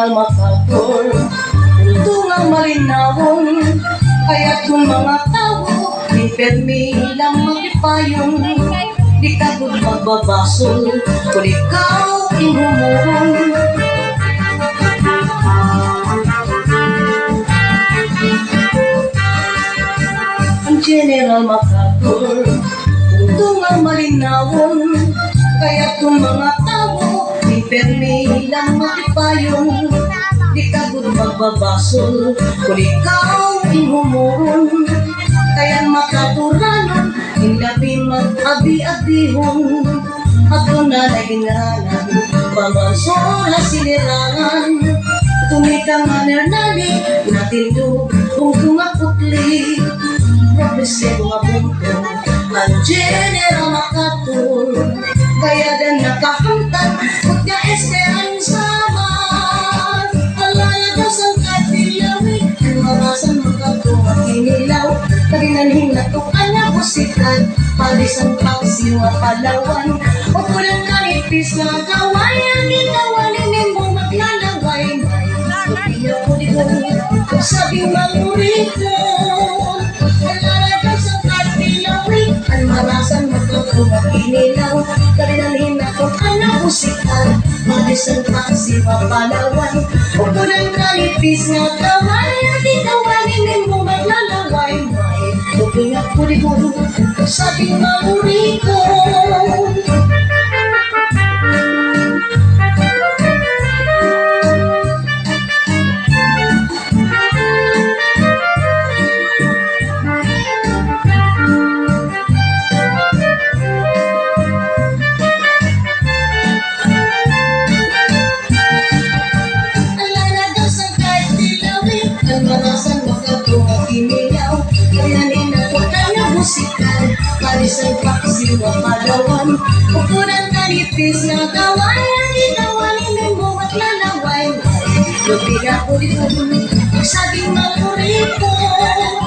General MacArthur, tungang malinawon, kaya't kung mga tao, inpermi lang magipayong, di ka kung magbabasol, kung ikaw ihumurong. Ang General MacArthur, tungang malinawon, kaya't kung mga tao, inpermi lang magipayong, di ka kung magbabasol, kung ikaw ihumurong. Kaya't makaturanon, hindi mag-abi-abihon, ako na naginranan, pamansura sinirangan, tumikang manernali, natin kung tumaputli, progresibo nga punto, ang General MacArthur, kaya din nakahantad, huwag niya esperansa man, alala sa katilawin, ang marasan MacArthur at kinilaw, kaginanhin na tukan na busikan, palisan pagsiwa Palawan, o pulang kanipis na kawayan, ginawanin mo maglalaway, may kapiya ko di ko, sabing mamurikon, alala sa katilawin, ang marasan MacArthur at kinilaw, kaginanhin na tukan na busikan, palisan pagsiwa Palawan, o pulang kanipis na kawayan, ginawanin mo maglalaway, Looking up ko di ko sabing mamurikon. Alala daw sa kahit dilawin, ang marasan MacArthur at kinilaw, kayanin musikal, palisan paksiwa Palawan, ukuran kanipis na kawayan, ginawanin mo maglalaway, lubig ako dito, sabing mamurikon.